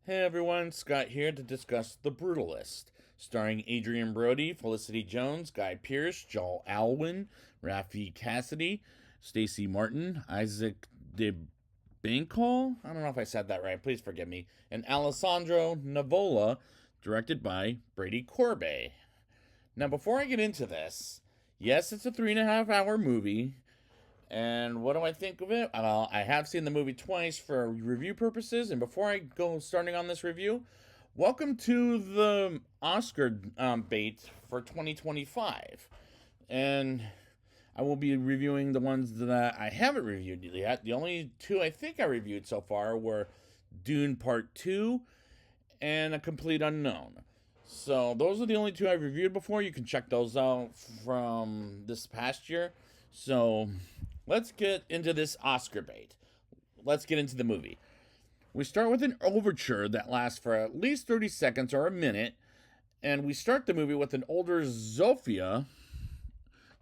Hey everyone, Scott here to discuss The Brutalist, starring Adrian Brody, Felicity Jones, Guy Pearce, Joel Alwyn, Rafi Cassidy, Stacey Martin, Isaac DeBankole, I don't know if I said that right, please forgive me, and Alessandro Nivola, directed by Brady Corbet. Now, before I get into this, yes, it's a 3.5 hour movie. And what do I think of it? I have seen the movie twice for review purposes. And before I go starting on this review, welcome to the Oscar bait for 2025. And I will be reviewing the ones that I haven't reviewed yet. The only two I think I reviewed so far were Dune Part 2 and A Complete Unknown. So those are the only two I've reviewed before. You can check those out from this past year. So let's get into this Oscar bait. Let's get into the movie. We start with an overture that lasts for at least 30 seconds or a minute. And we start the movie with an older Zofia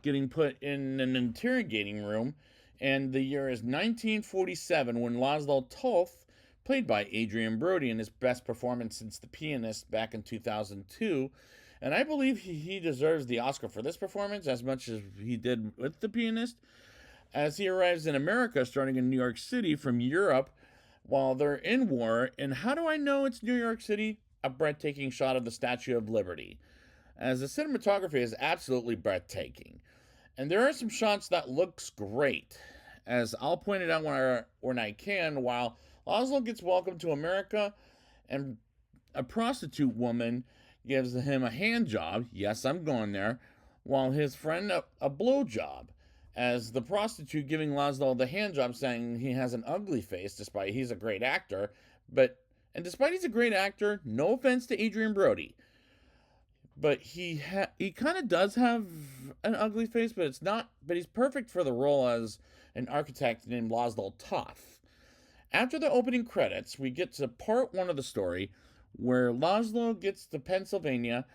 getting put in an interrogating room. And the year is 1947 when Laszlo Toth, played by Adrian Brody in his best performance since The Pianist back in 2002. And I believe he deserves the Oscar for this performance as much as he did with The Pianist, as he arrives in America starting in New York City from Europe while they're in war. And how do I know it's New York City? A breathtaking shot of the Statue of Liberty, as the cinematography is absolutely breathtaking. And there are some shots that looks great, as I'll point it out when I can. While Laszlo gets welcomed to America, and a prostitute woman gives him a hand job. Yes, I'm going there. While his friend a blow job, as the prostitute giving Laszlo the hand job, saying he has an ugly face, despite he's a great actor. And despite he's a great actor, no offense to Adrian Brody, but he kind of does have an ugly face, but it's not. But he's perfect for the role as an architect named Laszlo Toth. After the opening credits, we get to part one of the story, where Laszlo gets to Pennsylvania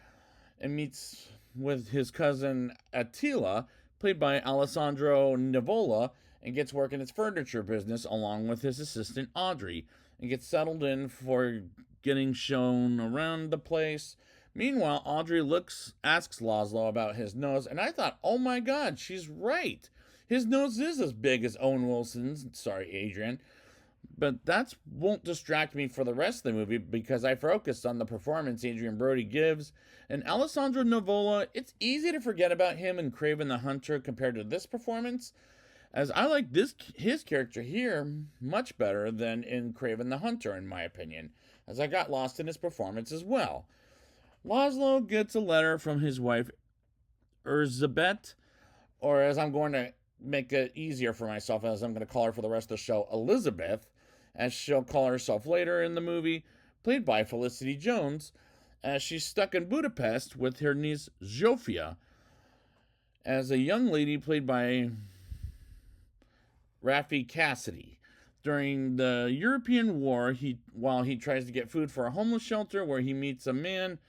and meets with his cousin Attila, played by Alessandro Nivola, and gets work in his furniture business along with his assistant Audrey, and gets settled in for getting shown around the place. Meanwhile, Audrey asks Laszlo about his nose, and I thought, oh my god, she's right. His nose is as big as Owen Wilson's. Sorry, Adrian. But that won't distract me for the rest of the movie, because I focused on the performance Adrian Brody gives. And Alessandro Nivola, it's easy to forget about him in Kraven the Hunter compared to this performance, as I like his character here much better than in Kraven the Hunter, in my opinion, as I got lost in his performance as well. Laszlo gets a letter from his wife, Erzabet, or as I'm going to make it easier for myself, as I'm going to call her for the rest of the show, Elizabeth, as she'll call herself later in the movie, played by Felicity Jones, as she's stuck in Budapest with her niece Zofia, as a young lady played by Rafi Cassidy. During the European War, while he tries to get food for a homeless shelter where he meets a man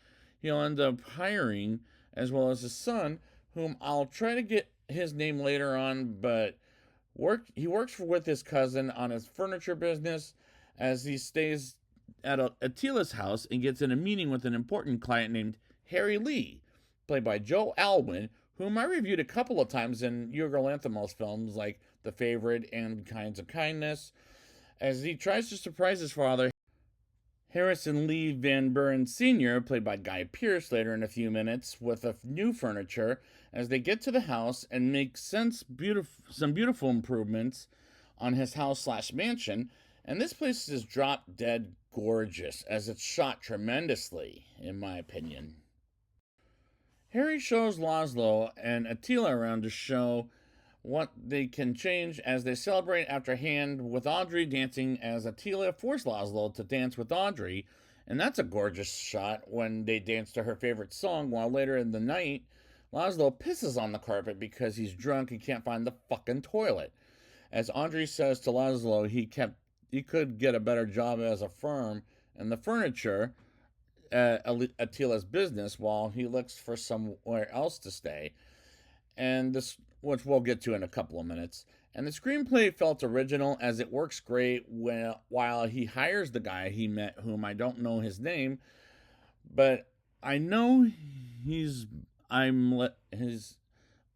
he'll end up hiring, as well as his son, whom I'll try to get his name later on, but he works with his cousin on his furniture business, as he stays at Attila's house and gets in a meeting with an important client named Harry Lee, played by Joe Alwyn, whom I reviewed a couple of times in Yorgos Lanthimos films like The Favorite and Kinds of Kindness, as he tries to surprise his father, Harrison Lee Van Buren Sr., played by Guy Pearce later in a few minutes, with a new furniture, as they get to the house and make some beautiful improvements on his house/mansion. And this place is drop dead gorgeous, as it's shot tremendously, in my opinion. Harry shows Laszlo and Attila around to show what they can change, as they celebrate after a hand with Audrey dancing, as Attila forced Laszlo to dance with Audrey. And that's a gorgeous shot when they dance to her favorite song, while later in the night, Laszlo pisses on the carpet because he's drunk and can't find the fucking toilet. As Audrey says to Laszlo he could get a better job as a firm in the furniture Attila's business while he looks for somewhere else to stay. And this, which we'll get to in a couple of minutes, And the screenplay felt original as it works great while he hires the guy he met, whom I don't know his name, but I know he's his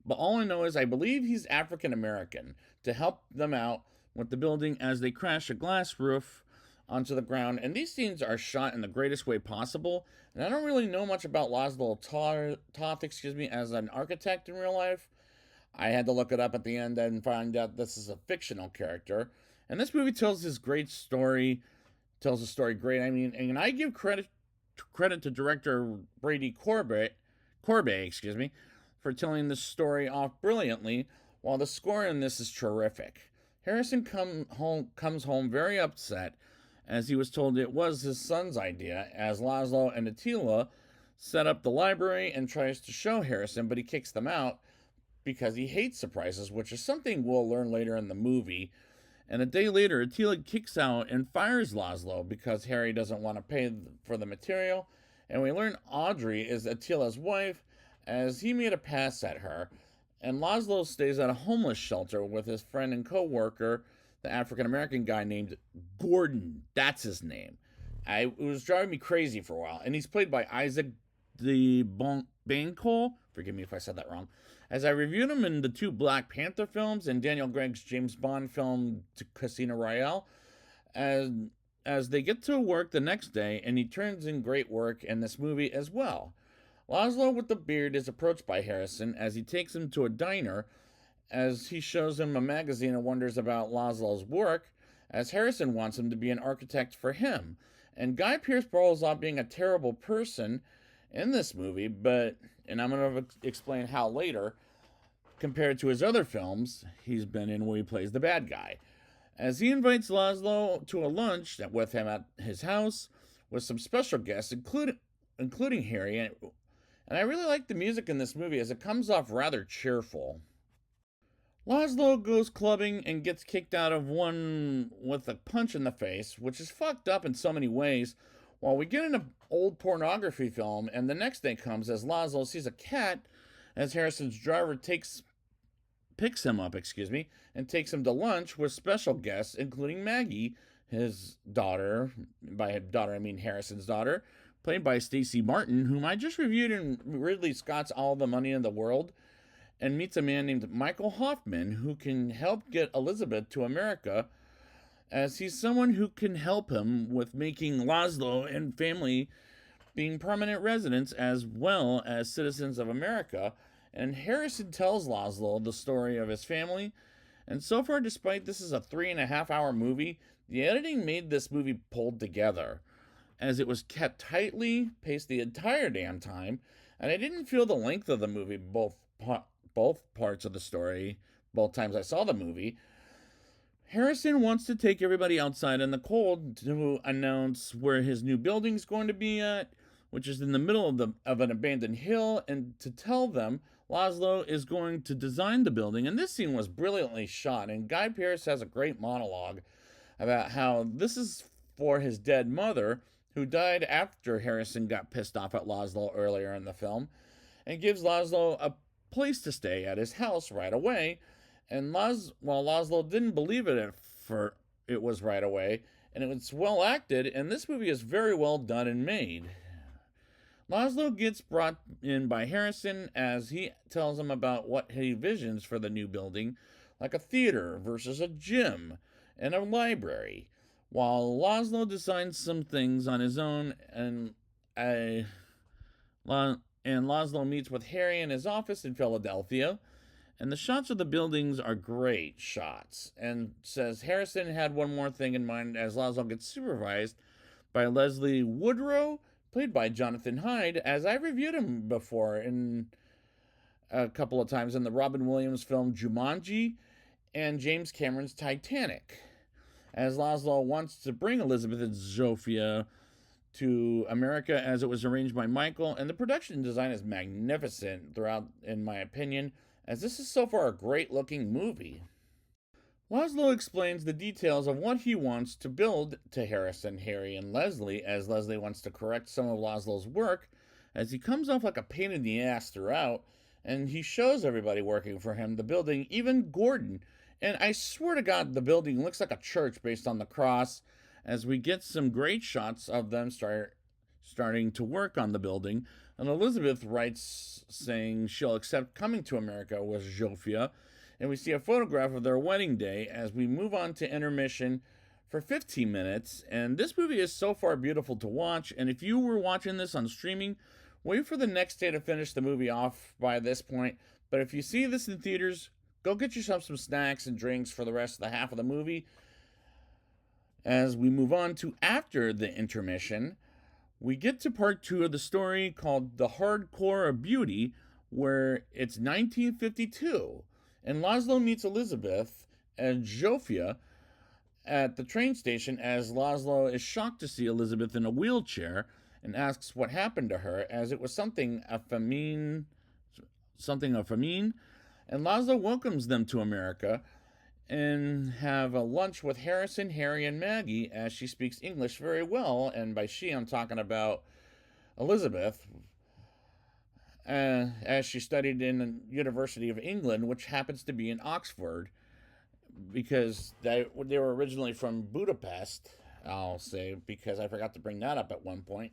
but all I know is I believe he's African American to help them out with the building as they crash a glass roof onto the ground. And these scenes are shot in the greatest way possible. And I don't really know much about Laszlo Toth, as an architect in real life. I had to look it up at the end and find out this is a fictional character. And this movie tells this great story, tells the story great. I mean, and I give credit to director Brady Corbet, for telling the story off brilliantly, while the score in this is terrific. Harrison comes home very upset, as he was told it was his son's idea, as Laszlo and Attila set up the library and tries to show Harrison, but he kicks them out because he hates surprises, which is something we'll learn later in the movie. And a day later, Attila kicks out and fires Laszlo because Harry doesn't want to pay for the material. And we learn Audrey is Attila's wife, as he made a pass at her. And Laszlo stays at a homeless shelter with his friend and co-worker, the African-American guy named Gordon. That's his name. It was driving me crazy for a while. And he's played by Isaac de Banco. Forgive me if I said that wrong. As I reviewed him in the 2 Black Panther films and Daniel Craig's James Bond film Casino Royale, as they get to work the next day, and he turns in great work in this movie as well. Laszlo with the beard is approached by Harrison as he takes him to a diner, as he shows him a magazine and wonders about Laszlo's work, as Harrison wants him to be an architect for him. And Guy Pearce rolls off being a terrible person in this movie, and I'm going to explain how later, compared to his other films he's been in where he plays the bad guy. As he invites Laszlo to a lunch with him at his house with some special guests, including Harry, and I really like the music in this movie as it comes off rather cheerful. Laszlo goes clubbing and gets kicked out of one with a punch in the face, which is fucked up in so many ways, while we get an old pornography film, and the next day comes as Laszlo sees a cat as Harrison's driver picks him up, and takes him to lunch with special guests, including Maggie, his daughter. By daughter, I mean Harrison's daughter, played by Stacey Martin, whom I just reviewed in Ridley Scott's All the Money in the World, and meets a man named Michael Hoffman, who can help get Elizabeth to America, as he's someone who can help him with making Laszlo and family being permanent residents as well as citizens of America. And Harrison tells Laszlo the story of his family. And so far, despite this is a 3.5-hour movie, the editing made this movie pulled together, as it was kept tightly paced the entire damn time, and I didn't feel the length of the movie both parts of the story, both times I saw the movie. Harrison wants to take everybody outside in the cold to announce where his new building's going to be at, which is in the middle of an abandoned hill, and to tell them Laszlo is going to design the building. And this scene was brilliantly shot, and Guy Pearce has a great monologue about how this is for his dead mother, who died after Harrison got pissed off at Laszlo earlier in the film, and gives Laszlo a place to stay at his house right away. And while Laszlo didn't believe it was right away, and it was well acted, and this movie is very well done and made. Laszlo gets brought in by Harrison as he tells him about what he visions for the new building, like a theater versus a gym and a library, while Laszlo designs some things on his own, and Laszlo meets with Harry in his office in Philadelphia. And the shots of the buildings are great shots, and says Harrison had one more thing in mind as Laszlo gets supervised by Leslie Woodrow, played by Jonathan Hyde, as I reviewed him before in a couple of times in the Robin Williams film Jumanji and James Cameron's Titanic, as Laszlo wants to bring Elizabeth and Zofia to America as it was arranged by Michael, and the production design is magnificent throughout, in my opinion, as this is so far a great-looking movie. Laszlo explains the details of what he wants to build to Harrison, Harry, and Leslie, as Leslie wants to correct some of Laszlo's work, as he comes off like a pain in the ass throughout, and he shows everybody working for him the building, even Gordon, And I swear to God, the building looks like a church based on the cross, as we get some great shots of them starting to work on the building. And Elizabeth writes saying she'll accept coming to America with Zsofia. And we see a photograph of their wedding day as we move on to intermission for 15 minutes. And this movie is so far beautiful to watch. And if you were watching this on streaming, wait for the next day to finish the movie off by this point. But if you see this in theaters, go get yourself some snacks and drinks for the rest of the half of the movie. As we move on to after the intermission, we get to part 2 of the story called The Hardcore of Beauty, where it's 1952, and Laszlo meets Elizabeth and Zsofia at the train station as Laszlo is shocked to see Elizabeth in a wheelchair and asks what happened to her, as it was something of famine, and Laszlo welcomes them to America and have a lunch with Harrison, Harry, and Maggie, as she speaks English very well. And by she, I'm talking about Elizabeth, as she studied in the University of England, which happens to be in Oxford, because they were originally from Budapest, I'll say, because I forgot to bring that up at one point.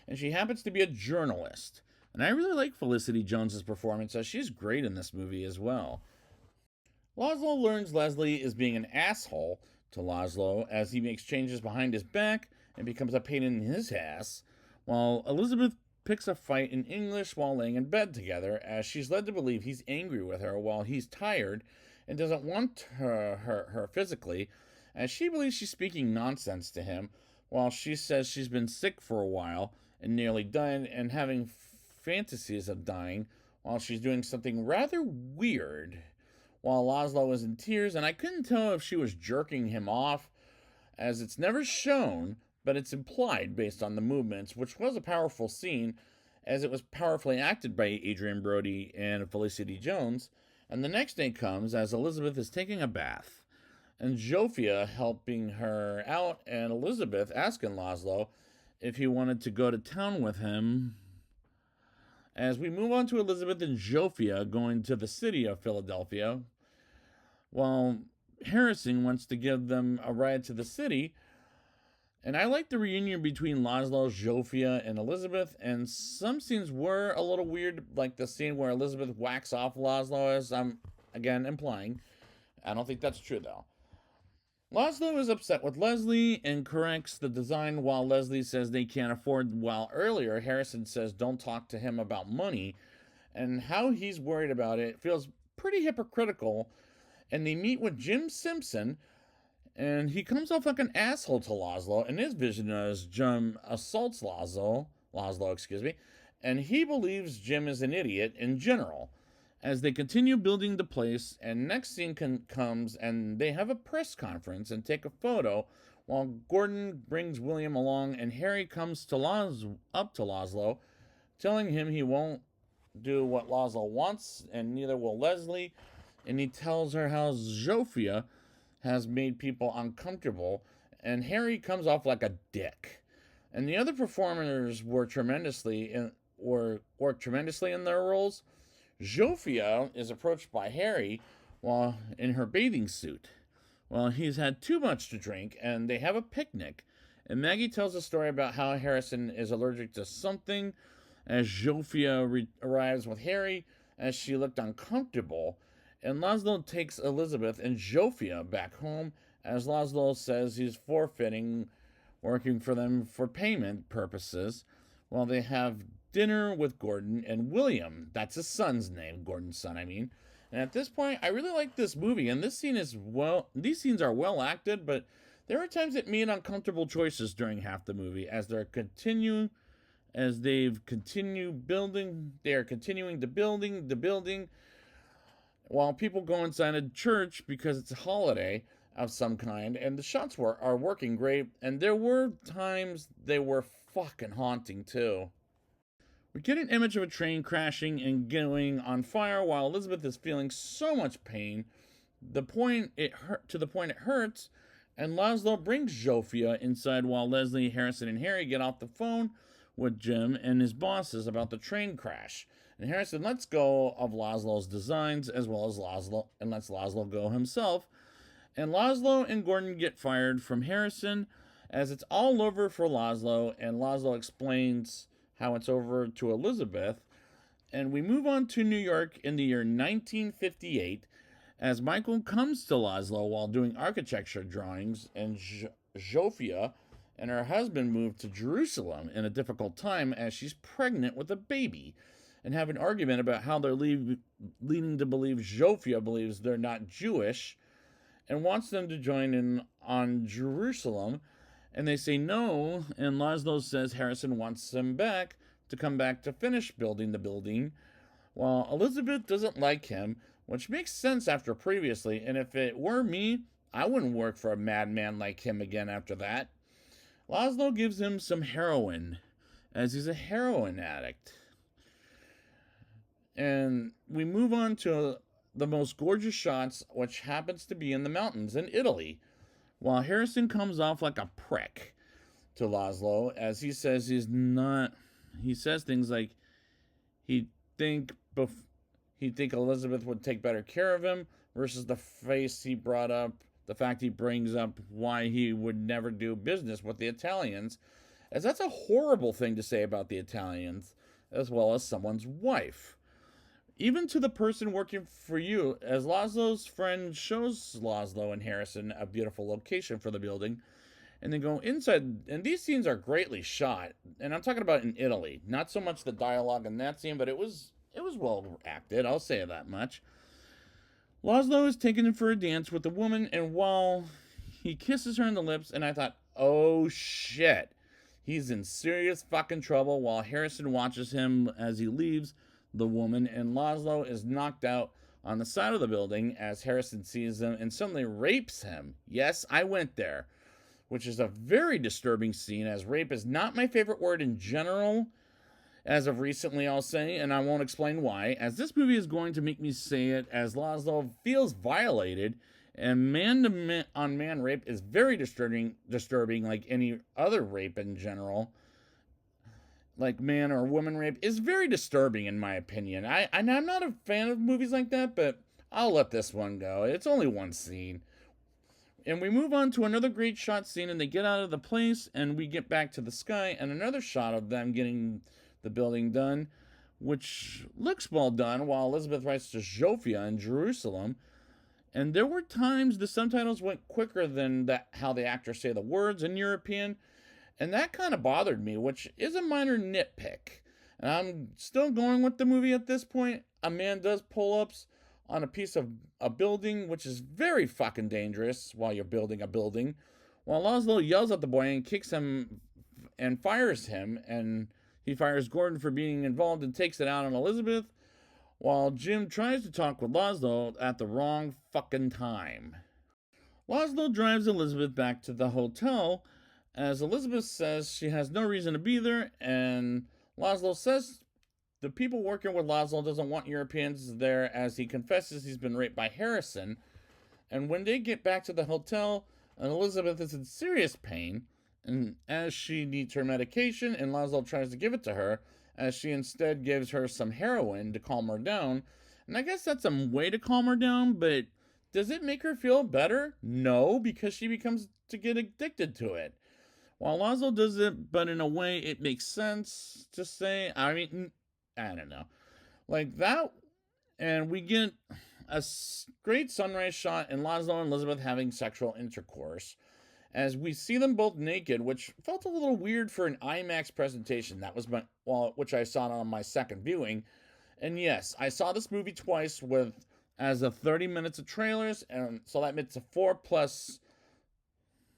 And she happens to be a journalist. And I really like Felicity Jones's performance, as she's great in this movie as well. Laszlo learns Leslie is being an asshole to Laszlo as he makes changes behind his back and becomes a pain in his ass, while Elizabeth picks a fight in English while laying in bed together, as she's led to believe he's angry with her while he's tired and doesn't want her physically, as she believes she's speaking nonsense to him, while she says she's been sick for a while and nearly died and having fantasies of dying while she's doing something rather weird, while Laszlo was in tears, and I couldn't tell if she was jerking him off, as it's never shown, but it's implied based on the movements, which was a powerful scene, as it was powerfully acted by Adrian Brody and Felicity Jones. And the next day comes as Elizabeth is taking a bath, and Zsofia helping her out, and Elizabeth asking Laszlo if he wanted to go to town with him. As we move on to Elizabeth and Zsofia going to the city of Philadelphia, while Harrison wants to give them a ride to the city. And I like the reunion between Laszlo, Zsofia, and Elizabeth, and some scenes were a little weird, like the scene where Elizabeth whacks off Laszlo, as I'm, again, implying. I don't think that's true, though. Laszlo is upset with Leslie and corrects the design, while Leslie says they can't afford, while earlier Harrison says don't talk to him about money, and how he's worried about it feels pretty hypocritical. And they meet with Jim Simpson, and he comes off like an asshole to Laszlo, and his vision as Jim assaults Laszlo, and he believes Jim is an idiot in general. As they continue building the place, and next scene comes, and they have a press conference and take a photo, while Gordon brings William along, and Harry comes up to Laszlo, telling him he won't do what Laszlo wants, and neither will Leslie, and he tells her how Zsofia has made people uncomfortable, and Harry comes off like a dick. And the other performers worked tremendously in their roles. Zsofia is approached by Harry while in her bathing suit. Well, he's had too much to drink, and they have a picnic. And Maggie tells a story about how Harrison is allergic to something, as Zsofia arrives with Harry, as she looked uncomfortable. And Laszlo takes Elizabeth and Zsofia back home, as Laszlo says he's forfeiting working for them for payment purposes, while they have dinner with Gordon and William. That's his son's name, Gordon's son, I mean. And at this point, I really like this movie, and these scenes are well acted, but there are times it made uncomfortable choices during half the movie, as they are continuing the building, while people go inside a church because it's a holiday of some kind, and the shots are working great, and there were times they were fucking haunting too. We get an image of a train crashing and going on fire while Elizabeth is feeling so much pain, to the point it hurts, and Laszlo brings Zsofia inside while Leslie, Harrison, and Harry get off the phone with Jim and his bosses about the train crash. And Harrison lets go of Laszlo's designs as well as Laszlo, and lets Laszlo go himself. And Laszlo and Gordon get fired from Harrison as it's all over for Laszlo, and Laszlo explains how it's over to Elizabeth. And we move on to New York in the year 1958 as Michael comes to Laszlo while doing architecture drawings, and Zofia and her husband move to Jerusalem in a difficult time as she's pregnant with a baby, and have an argument about how they're leading to believe Zofia believes they're not Jewish and wants them to join in on Jerusalem. And they say no, and Laszlo says Harrison wants them back to come back to finish building the building, while Elizabeth doesn't like him, which makes sense after previously, and if it were me, I wouldn't work for a madman like him again after that. Laszlo gives him some heroin, as he's a heroin addict. And we move on to the most gorgeous shots, which happens to be in the mountains in Italy, while Harrison comes off like a prick to Laszlo, as he says he says things like he'd think Elizabeth would take better care of him, versus the fact he brings up why he would never do business with the Italians, as that's a horrible thing to say about the Italians, as well as someone's wife. Even to the person working for you, as Laszlo's friend shows Laszlo and Harrison a beautiful location for the building, and they go inside, and these scenes are greatly shot, and I'm talking about in Italy, not so much the dialogue in that scene, but it was well acted, I'll say that much. Laszlo is taken in for a dance with the woman, and while he kisses her on the lips, and I thought, oh shit, he's in serious fucking trouble, while Harrison watches him as he leaves the woman, and Laszlo is knocked out on the side of the building as Harrison sees him and suddenly rapes him. Yes, I went there, which is a very disturbing scene, as rape is not my favorite word in general, as of recently, I'll say, and I won't explain why, as this movie is going to make me say it, as Laszlo feels violated, and man-to-man rape is very disturbing like any other rape in general. Like man or woman rape is very disturbing in my opinion. I'm not a fan of movies like that, but I'll let this one go. It's only one scene. And we move on to another great shot scene, and they get out of the place, and we get back to the sky, and another shot of them getting the building done, which looks well done, while Elizabeth writes to Zofia in Jerusalem. And there were times the subtitles went quicker than how the actors say the words in European, and that kind of bothered me, which is a minor nitpick. And I'm still going with the movie at this point. A man does pull-ups on a piece of a building, which is very fucking dangerous while you're building a building, while Laszlo yells at the boy and kicks him and fires him, and he fires Gordon for being involved and takes it out on Elizabeth, while Jim tries to talk with Laszlo at the wrong fucking time. Laszlo drives Elizabeth back to the hotel, as Elizabeth says she has no reason to be there, and Laszlo says the people working with Laszlo doesn't want Europeans there, as he confesses he's been raped by Harrison. And when they get back to the hotel, and Elizabeth is in serious pain, and as she needs her medication, and Laszlo tries to give it to her, as she instead gives her some heroin to calm her down. And I guess that's a way to calm her down, but does it make her feel better? No, because she becomes to get addicted to it. While Laszlo does it, but in a way it makes sense to say, I don't know. Like that, and we get a great sunrise shot in Laszlo and Elizabeth having sexual intercourse, as we see them both naked, which felt a little weird for an IMAX presentation. That was which I saw on my second viewing. And yes, I saw this movie twice as a 30 minutes of trailers, and so that makes a 4 plus.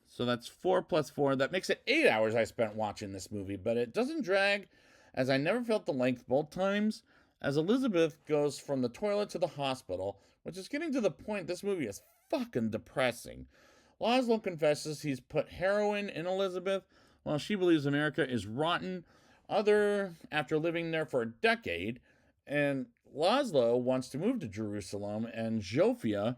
So that's 4 plus 4. That makes it 8 hours I spent watching this movie, but it doesn't drag, as I never felt the length both times, as Elizabeth goes from the toilet to the hospital, which is getting to the point this movie is fucking depressing. Laszlo confesses he's put heroin in Elizabeth, while she believes America is rotten, after living there for a decade, and Laszlo wants to move to Jerusalem, and Zofia,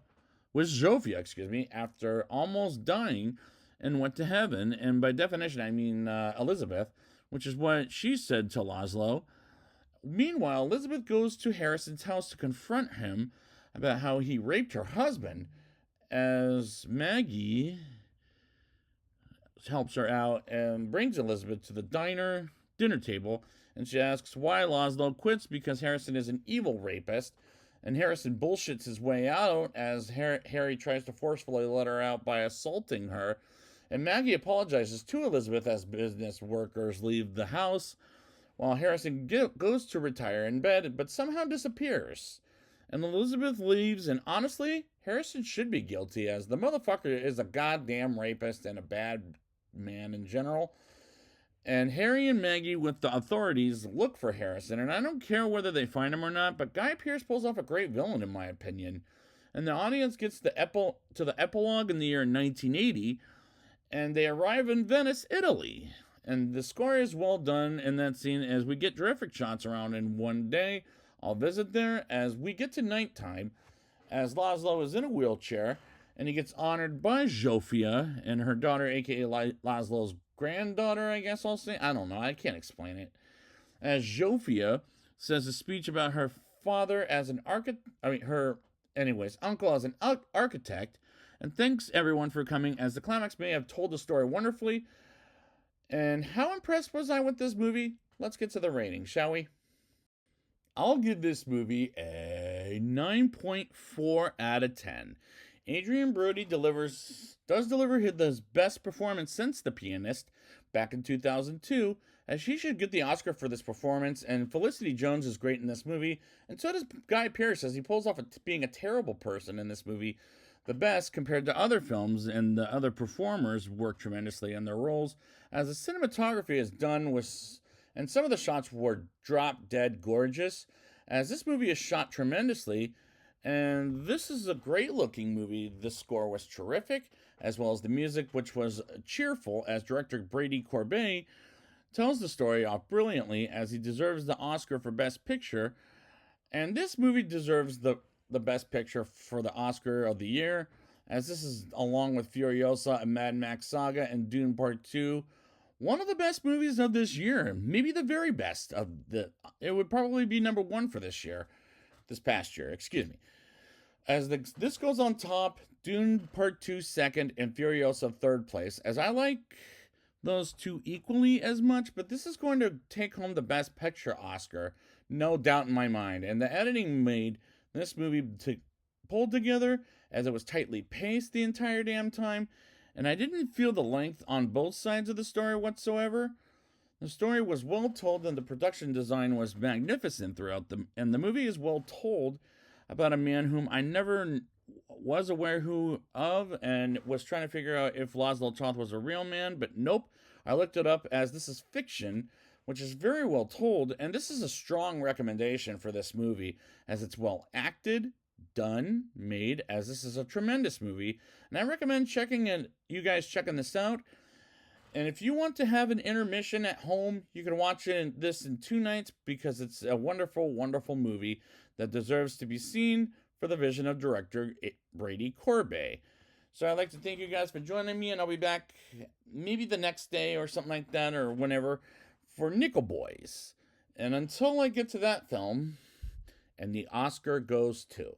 after almost dying, and went to heaven, and by definition I mean Elizabeth, which is what she said to Laszlo. Meanwhile, Elizabeth goes to Harrison's house to confront him about how he raped her husband, as Maggie helps her out and brings Elizabeth to the dinner table, and she asks why Laszlo quits because Harrison is an evil rapist, and Harrison bullshits his way out as Harry tries to forcefully let her out by assaulting her, and Maggie apologizes to Elizabeth as business workers leave the house, while Harrison goes to retire in bed but somehow disappears. And Elizabeth leaves, and honestly, Harrison should be guilty, as the motherfucker is a goddamn rapist and a bad man in general. And Harry and Maggie with the authorities look for Harrison, and I don't care whether they find him or not, but Guy Pearce pulls off a great villain in my opinion. And the audience gets to the epilogue in the year 1980, and they arrive in Venice, Italy. And the score is well done in that scene as we get terrific shots around in one day. I'll visit there as we get to nighttime, as Laszlo is in a wheelchair, and he gets honored by Zsofia and her daughter, aka Laszlo's granddaughter, I guess I'll say. I don't know, I can't explain it. As Zsofia says a speech about her father as an uncle as an architect, and thanks everyone for coming, as the climax may have told the story wonderfully. And how impressed was I with this movie? Let's get to the rating, shall we? I'll give this movie a 9.4 out of 10. Adrien Brody does deliver his best performance since The Pianist back in 2002, as she should get the Oscar for this performance, and Felicity Jones is great in this movie, and so does Guy Pearce, as he pulls off being a terrible person in this movie the best compared to other films, and the other performers work tremendously in their roles, as the cinematography is done with, and some of the shots were drop dead gorgeous, as this movie is shot tremendously, and this is a great looking movie. The score was terrific, as well as the music, which was cheerful, as director Brady Corbet tells the story off brilliantly, as he deserves the Oscar for Best Picture, and this movie deserves the Best Picture for the Oscar of the year, as this is, along with Furiosa, and Mad Max Saga, and Dune Part 2, one of the best movies of this year. Maybe the very best it would probably be number one for this past year, excuse me. As this goes on top, Dune Part 2 second, and Furiosa third place, as I like those two equally as much, but this is going to take home the Best Picture Oscar, no doubt in my mind. And the editing made this movie pulled together, as it was tightly paced the entire damn time, and I didn't feel the length on both sides of the story whatsoever. The story was well told, and the production design was magnificent throughout and the movie is well told about a man whom I never was aware of, and was trying to figure out if Laszlo Toth was a real man, but nope. I looked it up, as this is fiction, which is very well told, and this is a strong recommendation for this movie, as it's well acted, done, made, as this is a tremendous movie, and I recommend you guys checking this out. And if you want to have an intermission at home, you can watch this in 2 nights, because it's a wonderful, wonderful movie that deserves to be seen for the vision of director Brady Corbet. So I'd like to thank you guys for joining me, and I'll be back maybe the next day or something like that, or whenever, for Nickel Boys. And until I get to that film, and the Oscar goes to...